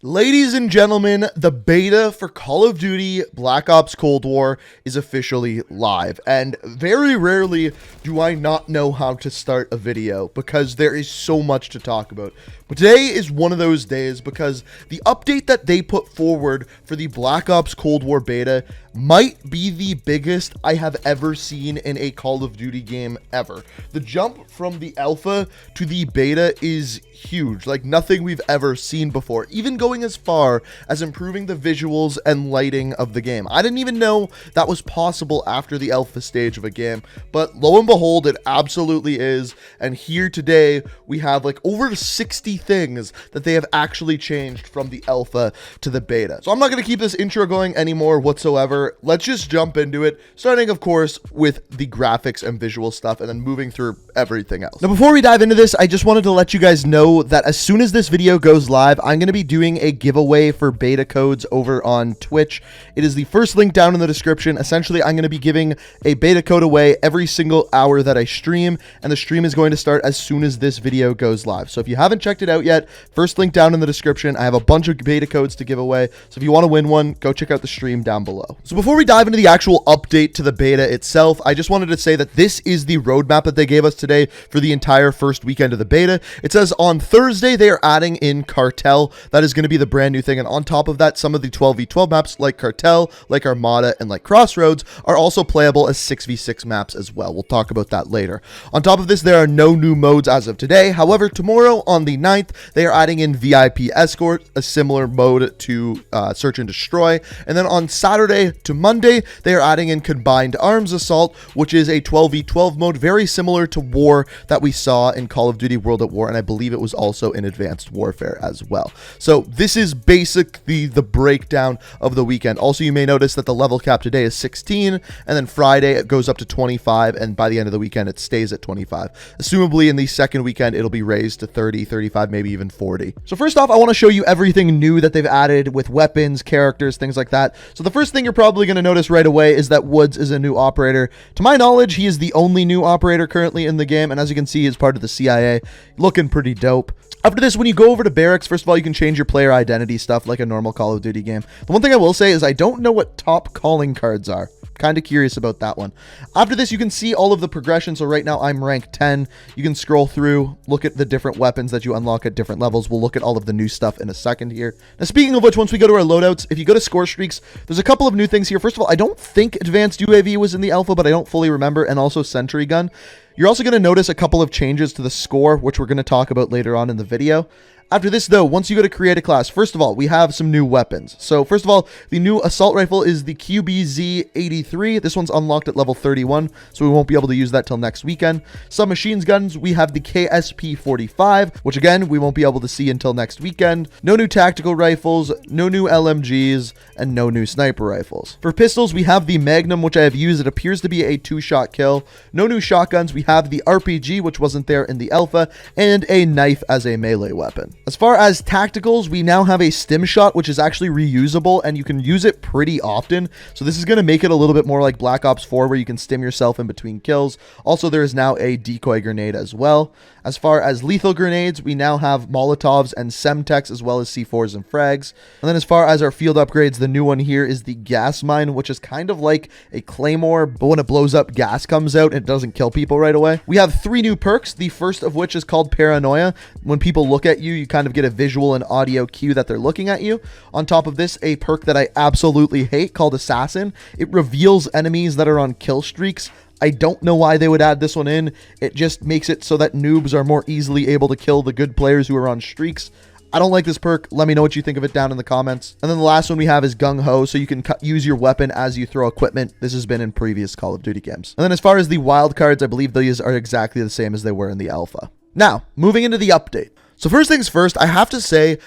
Ladies and gentlemen, the beta for Call of Duty Black Ops Cold War is officially live, and very rarely do I not know how to start a video because there is so much to talk about. But today is one of those days because the update that they put forward for the Black Ops Cold War beta might be the biggest I have ever seen in a Call of Duty game ever. The jump from the alpha to the beta is huge, like nothing we've ever seen before, even going as far as improving the visuals and lighting of the game. I didn't even know that was possible after the alpha stage of a game, but lo and behold, it absolutely is. And here today, we have like over 60 things that they have actually changed from the alpha to the beta. So I'm not going to keep this intro going anymore whatsoever. Let's just jump into it, starting of course with the graphics and visual stuff and then moving through everything else. Now, before we dive into this, I just wanted to let you guys know that as soon as this video goes live, I'm going to be doing a giveaway for beta codes over on Twitch. It is the first link down in the description. Essentially, I'm going to be giving a beta code away every single hour that I stream, and the stream is going to start as soon as this video goes live. So if you haven't checked it out yet, first link down in the description. I have a bunch of beta codes to give away, so if you want to win one, go check out the stream down below. So before we dive into the actual update to the beta itself, I just wanted to say that this is the roadmap that they gave us today for the entire first weekend of the beta. It says on Thursday, they are adding in Cartel. That is going to be the brand new thing. And on top of that, some of the 12v12 maps like Cartel, like Armada, and like Crossroads are also playable as 6v6 maps as well. We'll talk about that later. On top of this, there are no new modes as of today. However, tomorrow on the 9th, they are adding in VIP Escort, a similar mode to Search and Destroy. And then on Saturday to Monday, they are adding in Combined Arms Assault, which is a 12v12 mode very similar to War that we saw in Call of Duty World at War, and I believe it was also in Advanced Warfare as well. So this is basically the breakdown of the weekend. Also, you may notice that the level cap today is 16, and then Friday it goes up to 25, and by the end of the weekend it stays at 25. Assumably in the second weekend it'll be raised to 30, 35, maybe even 40. So first off, I want to show you everything new that they've added with weapons, characters, things like that. So the first thing you're probably going to notice right away is that Woods is a new operator. To my knowledge, he is the only new operator currently in the game, and as you can see, he's part of the CIA, looking pretty dope. After this, when you go over to barracks, first of all, you can change your player identity stuff like a normal Call of Duty game. The one thing I will say is I don't know what top calling cards are. Kind of curious about that one. After this, you can see all of the progression. So right now I'm rank 10. You can scroll through, look at the different weapons that you unlock at different levels. We'll look at all of the new stuff in a second here. Now, speaking of which, once we go to our loadouts, if you go to SCORESTREAKS, there's a couple of new things here. First of all, I don't think Advanced UAV was in the alpha, but I don't fully remember, and also Sentry Gun. You're also going to notice a couple of changes to the score, which we're going to talk about later on in the video. After this, though, once you go to create a class, first of all, we have some new weapons. So first of all, the new assault rifle is the QBZ-83. This one's unlocked at level 31, so we won't be able to use that till next weekend. Submachine guns, we have the KSP-45, which again, we won't be able to see until next weekend. No new tactical rifles, no new LMGs, and no new sniper rifles. For pistols, we have the Magnum, which I have used. It appears to be a 2-shot kill. No new shotguns. We have the RPG, which wasn't there in the alpha, and a knife as a melee weapon. As far as tacticals, we now have a stim shot, which is actually reusable, and you can use it pretty often. So this is going to make it a little bit more like Black Ops 4, where you can stim yourself in between kills. Also, there is now a decoy grenade as well. As far as lethal grenades, we now have Molotovs and Semtex, as well as C4s and frags. And then as far as our field upgrades, the new one here is the gas mine, which is kind of like a claymore, but when it blows up, gas comes out and it doesn't kill people right away. We have 3 new perks, the first of which is called Paranoia. When people look at you, you kind of get a visual and audio cue that they're looking at you. On top of this, a perk that I absolutely hate called Assassin. It reveals enemies that are on kill streaks. I don't know why they would add this one in. It just makes it so that noobs are more easily able to kill the good players who are on streaks. I don't like this perk. Let me know what you think of it down in the comments. And then the last one we have is Gung Ho, so you can use your weapon as you throw equipment. This has been in previous Call of Duty games. And then as far as the wildcards, I believe these are exactly the same as they were in the alpha. Now, moving into the update. So first things first, I have to say,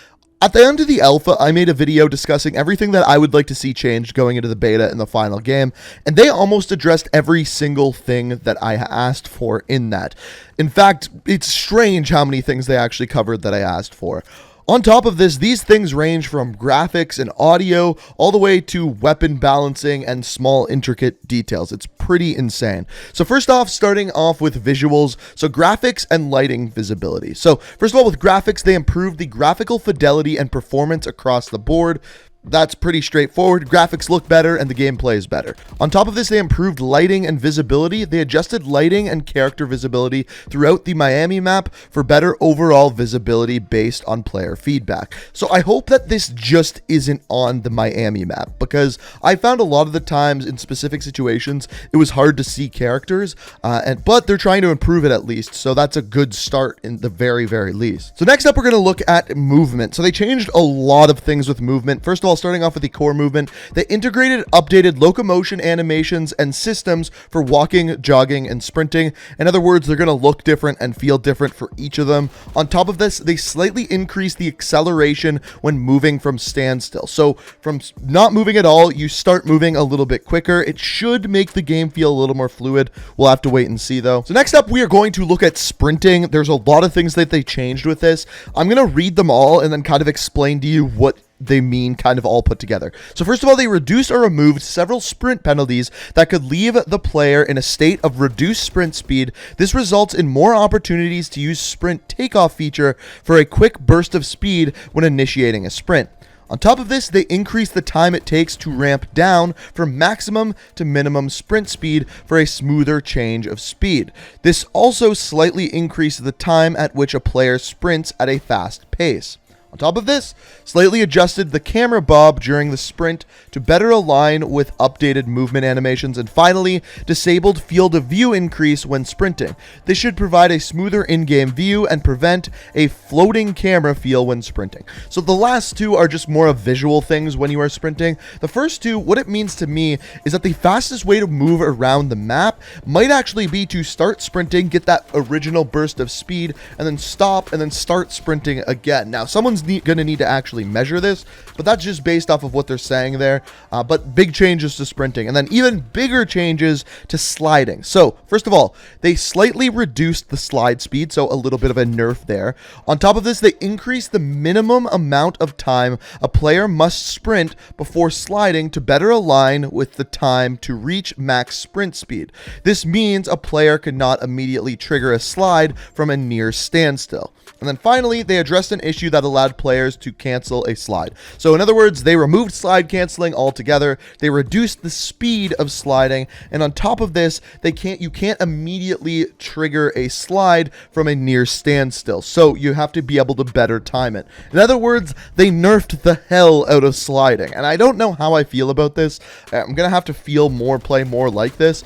at the end of the alpha, I made a video discussing everything that I would like to see changed going into the beta and the final game, and they almost addressed every single thing that I asked for in that. In fact, it's strange how many things they actually covered that I asked for. On top of this, these things range from graphics and audio all the way to weapon balancing and small intricate details. It's pretty insane. So first off, starting off with visuals, so graphics and lighting visibility. So first of all, with graphics, they improved the graphical fidelity and performance across the board. That's pretty straightforward. Graphics look better and the gameplay is better. On top of this, they improved lighting and visibility. They adjusted lighting and character visibility throughout the Miami map for better overall visibility based on player feedback. So I hope that this just isn't on the Miami map, because I found a lot of the times in specific situations it was hard to see characters, but they're trying to improve it at least, so that's a good start in the very, very least. So next up, we're going to look at movement. So they changed a lot of things with movement. First of all, starting off with the core movement, they integrated updated locomotion animations and systems for walking, jogging, and sprinting. In other words, they're going to look different and feel different for each of them. On top of this, they slightly increased the acceleration when moving from standstill. So from not moving at all, you start moving a little bit quicker. It should make the game feel a little more fluid. We'll have to wait and see though. So next up, we are going to look at sprinting. There's a lot of things that they changed with this. I'm going to read them all and then kind of explain to you what they mean kind of all put together. So first of all, they reduced or removed several sprint penalties that could leave the player in a state of reduced sprint speed. This results in more opportunities to use sprint takeoff feature for a quick burst of speed when initiating a sprint. On top of this, they increased the time it takes to ramp down from maximum to minimum sprint speed for a smoother change of speed. This also slightly increased the time at which a player sprints at a fast pace. On top of this, slightly adjusted the camera bob during the sprint to better align with updated movement animations, and finally, disabled field of view increase when sprinting. This should provide a smoother in-game view and prevent a floating camera feel when sprinting. So the last two are just more of visual things when you are sprinting. The first two, what it means to me is that the fastest way to move around the map might actually be to start sprinting, get that original burst of speed, and then stop and then start sprinting again. Now, someone's going to need to actually measure this, but that's just based off of what they're saying there. But big changes to sprinting, and then even bigger changes to sliding. So first of all, they slightly reduced the slide speed, so a little bit of a nerf there. On top of this, they increased the minimum amount of time a player must sprint before sliding to better align with the time to reach max sprint speed. This means a player could not immediately trigger a slide from a near standstill. And then finally, they addressed an issue that allowed players to cancel a slide. So in other words, they removed slide canceling altogether. They reduced the speed of sliding, and on top of this, you can't immediately trigger a slide from a near standstill. So you have to be able to better time it. In other words, they nerfed the hell out of sliding, and I don't know how I feel about this. I'm gonna have to play more like this.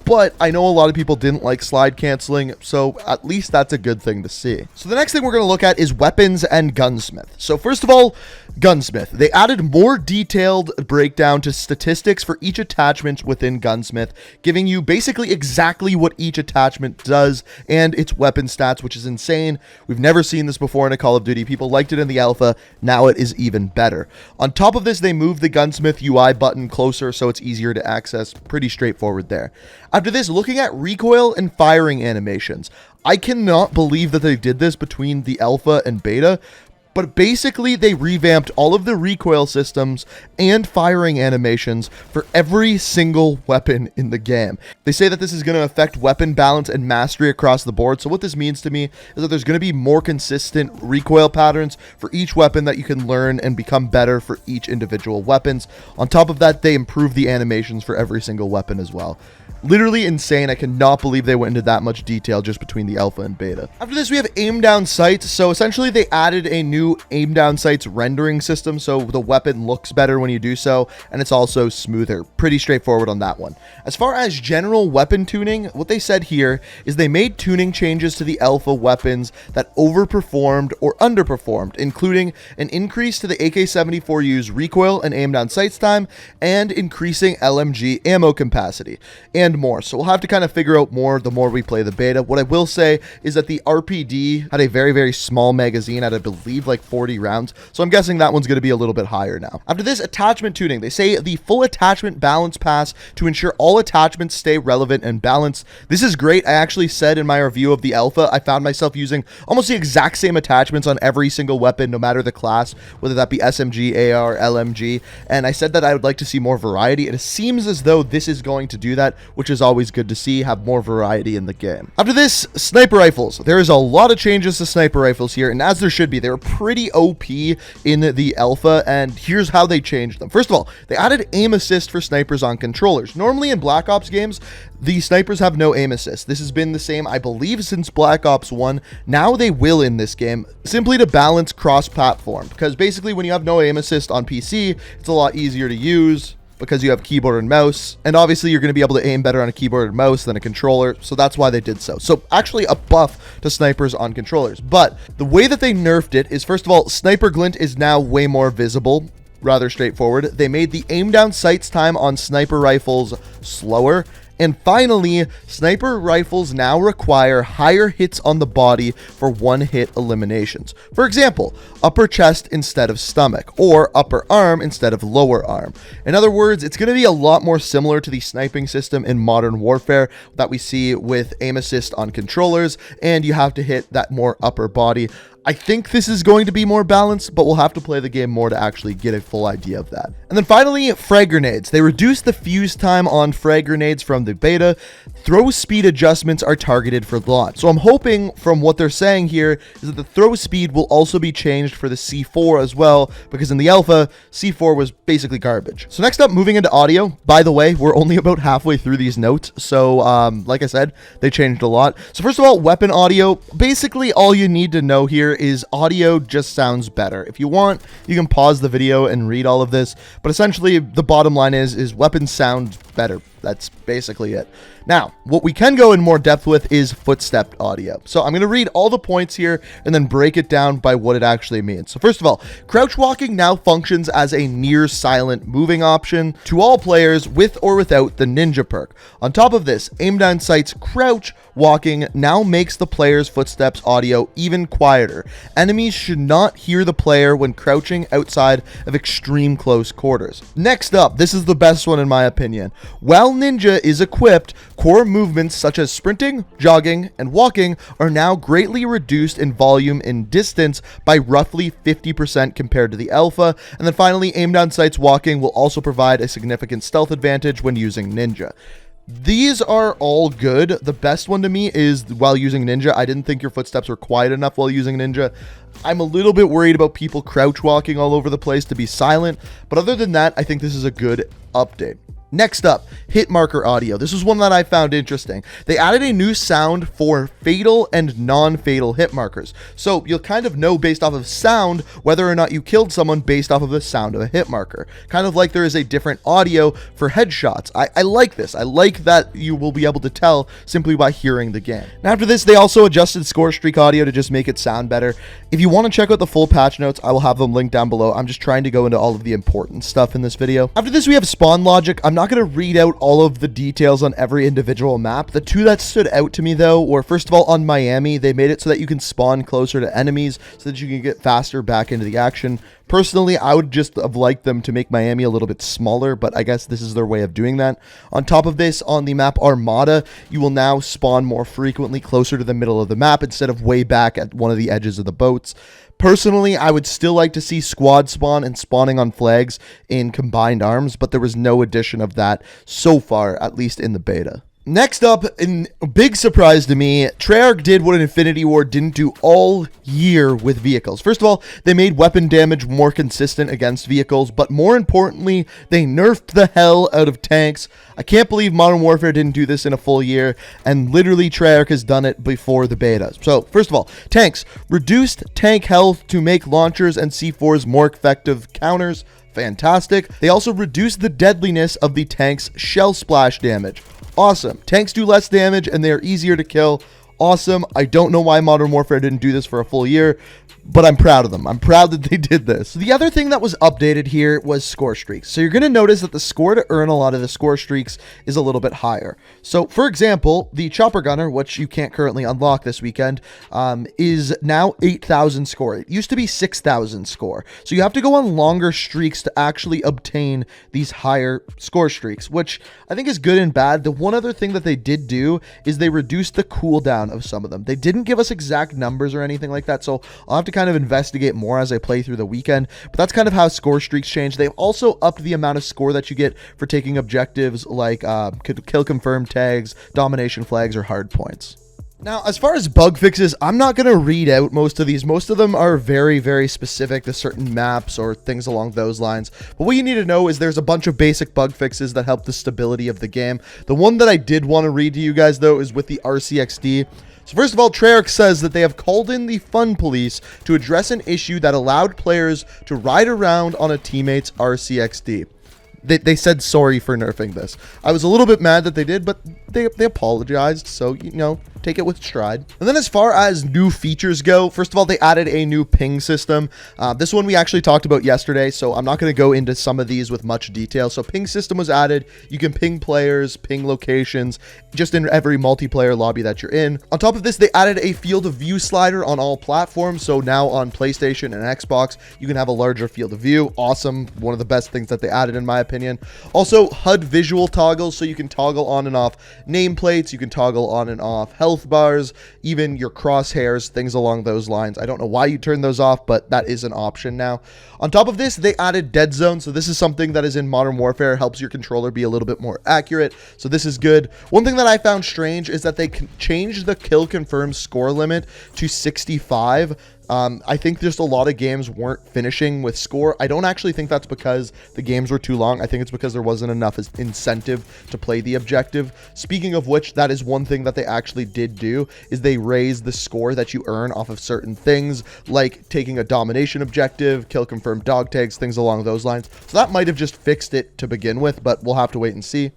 But I know a lot of people didn't like slide canceling, so at least that's a good thing to see. So the next thing we're going to look at is weapons and gunsmith. So first of all, gunsmith. They added more detailed breakdown to statistics for each attachment within gunsmith, giving you basically exactly what each attachment does and its weapon stats, which is insane. We've never seen this before in a Call of Duty. People liked it in the alpha. Now it is even better. On top of this, they moved the gunsmith UI button closer so it's easier to access. Pretty straightforward there. After this, looking at recoil and firing animations. I cannot believe that they did this between the alpha and beta, but basically they revamped all of the recoil systems and firing animations for every single weapon in the game. They say that this is going to affect weapon balance and mastery across the board. So what this means to me is that there's going to be more consistent recoil patterns for each weapon that you can learn and become better for each individual weapons. On top of that, they improve the animations for every single weapon as well. Literally insane. I cannot believe they went into that much detail just between the alpha and beta. After this, we have aim down sights. So essentially they added a new aim down sights rendering system, so the weapon looks better when you do so, and it's also smoother. Pretty straightforward on that one. As far as general weapon tuning, what they said here is they made tuning changes to the alpha weapons that overperformed or underperformed, including an increase to the AK-74U's recoil and aim down sights time, and increasing LMG ammo capacity, and more. So we'll have to kind of figure out more the more we play the beta. What I will say is that the RPD had a very, very small magazine at, I believe, like 40 rounds. So I'm guessing that one's going to be a little bit higher now. After this, attachment tuning. They say the full attachment balance pass to ensure all attachments stay relevant and balanced. This is great. I actually said in my review of the alpha, I found myself using almost the exact same attachments on every single weapon, no matter the class, whether that be SMG, AR, LMG. And I said that I would like to see more variety. It seems as though this is going to do that which is always good to see, have more variety in the game. After this, sniper rifles. There is a lot of changes to sniper rifles here, and as there should be, they were pretty OP in the alpha, and here's how they changed them. First of all, they added aim assist for snipers on controllers. Normally in Black Ops games, the snipers have no aim assist. This has been the same, I believe, since Black Ops 1. Now they will in this game, simply to balance cross-platform, because basically when you have no aim assist on PC, it's a lot easier to use because you have keyboard and mouse, and obviously you're going to be able to aim better on a keyboard and mouse than a controller, so that's why they did so. So actually a buff to snipers on controllers, but the way that they nerfed it is, first of all, sniper glint is now way more visible. Rather straightforward. They made the aim down sights time on sniper rifles slower. And finally, sniper rifles now require higher hits on the body for one-hit eliminations. For example, upper chest instead of stomach, or upper arm instead of lower arm. In other words, it's going to be a lot more similar to the sniping system in Modern Warfare that we see with aim assist on controllers, and you have to hit that more upper body. I think this is going to be more balanced, but we'll have to play the game more to actually get a full idea of that. And then finally, frag grenades. They reduced the fuse time on frag grenades from the beta. Throw speed adjustments are targeted for launch. So I'm hoping from what they're saying here is that the throw speed will also be changed for the C4 as well, because in the alpha, C4 was basically garbage. So next up, moving into audio. By the way, we're only about halfway through these notes. So like I said, they changed a lot. So first of all, weapon audio. Basically, all you need to know here is audio just sounds better. If you want, you can pause the video and read all of this, but essentially the bottom line is weapons sound better. That's basically it. Now, what we can go in more depth with is footstep audio. So I'm going to read all the points here and then break it down by what it actually means. So first of all, crouch walking now functions as a near silent moving option to all players with or without the ninja perk. On top of this, aim down sights crouch walking now makes the player's footsteps audio even quieter. Enemies should not hear the player when crouching outside of extreme close quarters. Next up, this is the best one in my opinion. While Ninja is equipped, core movements such as sprinting, jogging, and walking are now greatly reduced in volume and distance by roughly 50% compared to the alpha. And then finally, aim down sights walking will also provide a significant stealth advantage when using Ninja. These are all good. The best one to me is while using Ninja. I didn't think your footsteps were quiet enough while using Ninja. I'm a little bit worried about people crouch walking all over the place to be silent, but other than that, I think this is a good update. Next up, hit marker audio. This is one that I found interesting. They added a new sound for fatal and non-fatal hit markers. So you'll kind of know based off of sound whether or not you killed someone based off of the sound of a hit marker. Kind of like there is a different audio for headshots. I like this. I like that you will be able to tell simply by hearing the game. And after this, they also adjusted score streak audio to just make it sound better. If you want to check out the full patch notes, I will have them linked down below. I'm just trying to go into all of the important stuff in this video. After this, we have spawn logic. I'm not going to read out all of the details on every individual map. The two that stood out to me though were, first of all, on Miami, they made it so that you can spawn closer to enemies so that you can get faster back into the action. Personally, I would just have liked them to make Miami a little bit smaller, but I guess this is their way of doing that. On top of this, on the map Armada, you will now spawn more frequently closer to the middle of the map instead of way back at one of the edges of the boats. Personally, I would still like to see squad spawn and spawning on flags in combined arms, but there was no addition of that so far, at least in the beta. Next up, in a big surprise to me, Treyarch did what Infinity Ward didn't do all year with vehicles. First of all, they made weapon damage more consistent against vehicles, but more importantly, they nerfed the hell out of tanks. I can't believe Modern Warfare didn't do this in a full year, and literally Treyarch has done it before the beta. So, first of all, tanks. Reduced tank health to make launchers and C4s more effective counters. Fantastic. They also reduced the deadliness of the tank's shell splash damage. Awesome. Tanks do less damage and they are easier to kill. Awesome. I don't know why Modern Warfare didn't do this for a full year, but I'm proud of them. I'm proud that they did this. The other thing that was updated here was score streaks. So you're going to notice that the score to earn a lot of the score streaks is a little bit higher. So for example, the Chopper Gunner, which you can't currently unlock this weekend, is now 8,000 score. It used to be 6,000 score. So you have to go on longer streaks to actually obtain these higher score streaks, which I think is good and bad. The one other thing that they did do is they reduced the cooldown of some of them. They didn't give us exact numbers or anything like that, so I'll have to kind of investigate more as I play through the weekend, but that's kind of how score streaks change. They've also upped the amount of score that you get for taking objectives like kill confirm tags, domination flags, or hard points. Now, as far as bug fixes, I'm not going to read out most of these. Most of them are very, very specific to certain maps or things along those lines. But what you need to know is there's a bunch of basic bug fixes that help the stability of the game. The one that I did want to read to you guys, though, is with the RCXD. So first of all, Treyarch says that they have called in the Fun Police to address an issue that allowed players to ride around on a teammate's RCXD. They said sorry for nerfing this. I was a little bit mad that they did, but they apologized, so, you know, take it with stride. And then as far as new features go, first of all, they added a new ping system. This one we actually talked about yesterday, so I'm not going to go into some of these with much detail. So ping system was added. You can ping players, ping locations, just in every multiplayer lobby that you're in. On top of this, they added a field of view slider on all platforms. So now on PlayStation and Xbox, you can have a larger field of view. Awesome. One of the best things that they added, in my opinion. Also, HUD visual toggles, so you can toggle on and off nameplates, you can toggle on and off health bars, even your crosshairs, things along those lines. I don't know why you turn those off, but that is an option now. On top of this, they added dead zone, so this is something that is in Modern Warfare, helps your controller be a little bit more accurate, so this is good. One thing that I found strange is that they changed the kill confirm score limit to 65. I think just a lot of games weren't finishing with score. I don't actually think that's because the games were too long. I think it's because there wasn't enough incentive to play the objective. Speaking of which, that is one thing that they actually did do, is they raised the score that you earn off of certain things, like taking a domination objective, kill confirm dog tags, things along those lines. So that might have just fixed it to begin with, but we'll have to wait and see.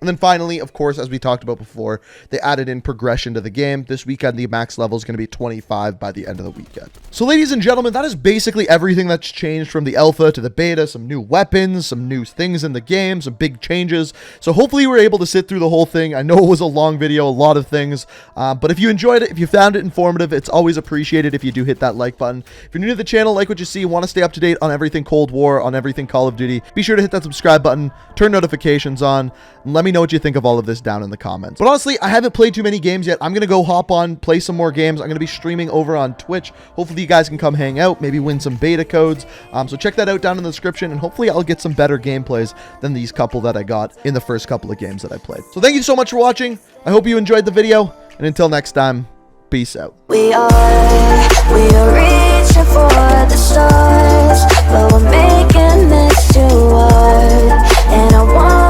And then finally, of course, as we talked about before, they added in progression to the game. This weekend, the max level is going to be 25 by the end of the weekend. So ladies and gentlemen, that is basically everything that's changed from the alpha to the beta. Some new weapons, some new things in the game, some big changes. So hopefully you were able to sit through the whole thing. I know it was a long video, a lot of things, but if you enjoyed it, if you found it informative, it's always appreciated if you do hit that like button. If you're new to the channel, like what you see, want to stay up to date on everything Cold War, on everything Call of Duty, be sure to hit that subscribe button, turn notifications on, and let me know what you think of all of this down in the comments. But honestly, I haven't played too many games yet. I'm going to go hop on, play some more games. I'm going to be streaming over on Twitch. Hopefully you guys can come hang out, maybe win some beta codes. So check that out down in the description, and hopefully I'll get some better gameplays than these couple that I got in the first couple of games that I played. So thank you so much for watching. I hope you enjoyed the video, and until next time, peace out. We are reaching for the stars, but we're making this too hard, and I want